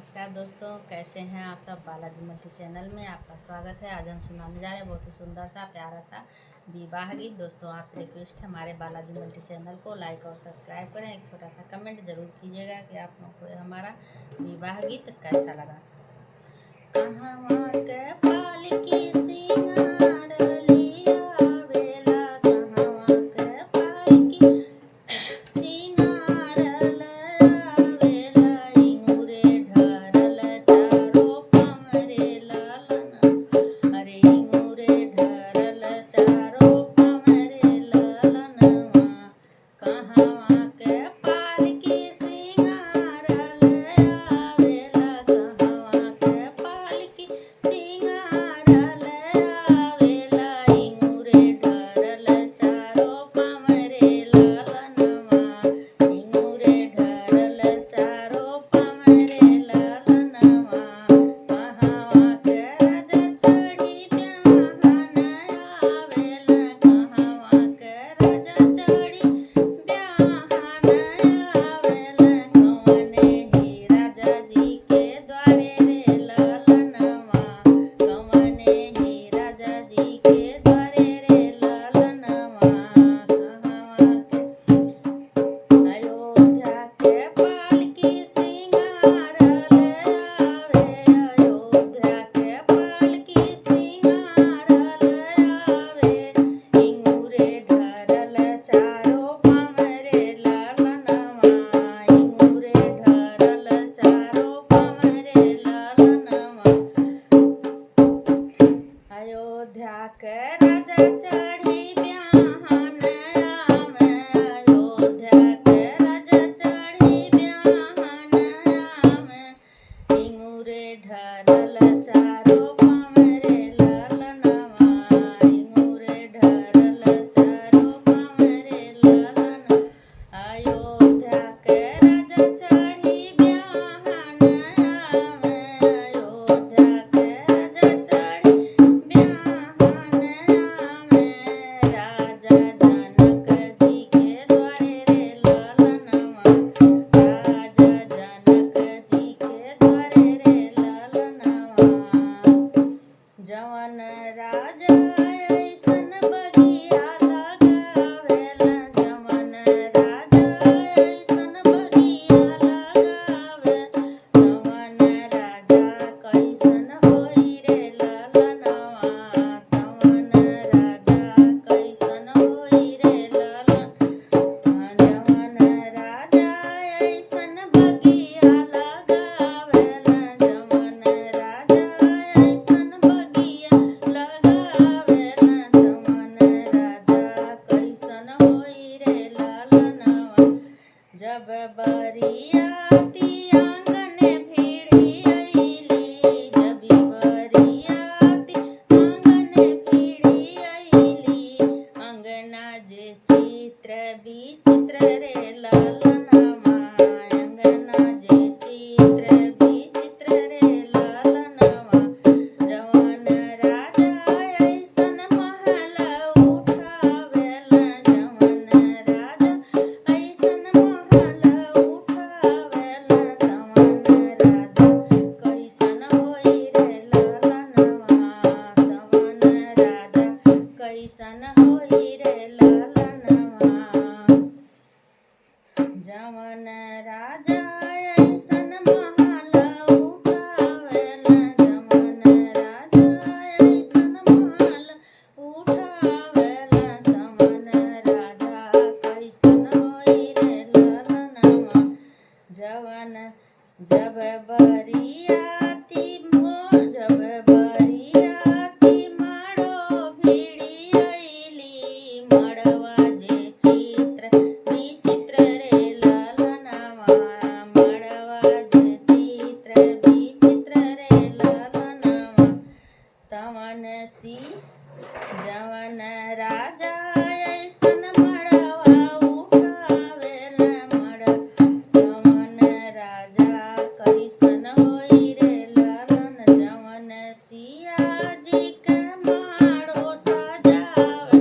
नमस्कार दोस्तों, कैसे हैं आप सब। बालाजी मल्टी चैनल में आपका स्वागत है। आज हम सुनाने जा रहे हैं बहुत ही सुंदर सा प्यारा सा विवाह गीत। दोस्तों आपसे रिक्वेस्ट है हमारे बालाजी मल्टी चैनल को लाइक और सब्सक्राइब करें। एक छोटा सा कमेंट जरूर कीजिएगा कि आप लोगों को हमारा विवाह गीत कैसा लगा। कहवा के पालकी सिंगार लिया वेला, कहवा के पालकी सिंगार वेला, इंगुरे ढरल चारो पामरे ललन, अरे इंगुरे ढरल चारो पामरे ललनवा। कहवा के पालकी सिंगार वेला, कहवा के पालकी सिंगार वेला, इंगुरे ढरल चारो पामरे ललनवा, इंगुरे ढरल चारो पामरे ललनवा। कहवा के राजा चढ़ी ब्याहन आवेला, कहवा के राजा चढ़ी ब्याहन आवेला, कवने ही राजा जी के द्वारे रे ललनवा, कवने ही राजा जी के द्वारे रे ललनवा। कहवा के अयोध्या के पालकी सिंगार आवे, अयोध्या के पालकी सिंगार आवे, इंगुरे ढरल चारो पामरे ललनवा, इंगुरे ढरल चारो पामरे ललनवा। अयोध्या के राजा चढ़ी ब्याहन आवे, अयोध्या के राजा चढ़ी ब्याहन आवे, इंगुरे ढरल चारो पामरे ललनवा, इंगुरे ढरल चारो पामरे ललनवा। अयोध्या के राजा चढ़ी ब्याहन आवे, अयोध्या के राजा चढ़ी ब्याहन आवे, राजा जनक जी के द्वारे रे ललनवा, राजा जनक जी के द्वारे रे ललनवा। जवन राजा ऐसन बगिया लगावेला, जवन राजा ऐसन बगिया लगावे, तवन राजा कैसन होई रे ललनवा, तवन राजा कैसन होई रे ललनवा। जवन राजा ऐसन बगिया लगावेला, जवन राजा ऐसन बगिया लगावेला, तवन राजा कैसन होई रे ललनवा। जब बरियाती आंगन भिड़ी अइली, जब बरियाती आंगन भिड़ी अइली, अंगना जे चित्र विचित्र रे ललनवा, अंगना जे चित्र विचित्र रे ललनवा। जवन राजा ऐसन महल उठावेला, जवन राजा ऐसन महल उठावेला, तवन राजा कैसन होई रे ललनवा, तवन राजा कैसन होई रे ललनवा। जवन राजा ऐसन महल उठावेला, जवन राजा ऐसन महल उठावेला, तवन राजा कैसन होई रे ललनवा। जवन जब बरियाती माड़ो भिड़ी अइली, मड़वा जे चित्र विचित्र रे ललनवा, मड़वा जे चित्र विचित्र रे ललनवा। तवन जवन राजा ऐसन मड़वा उठावेला, तवन राजा कैसन होई रे ललन। जवन सिया जी के माड़ो सजावे,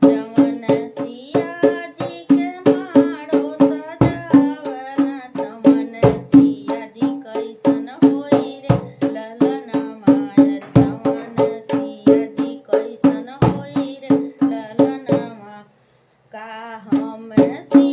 जवन सिया जी के माड़ो सजावेला, तवन सिया जी कैसन नसीब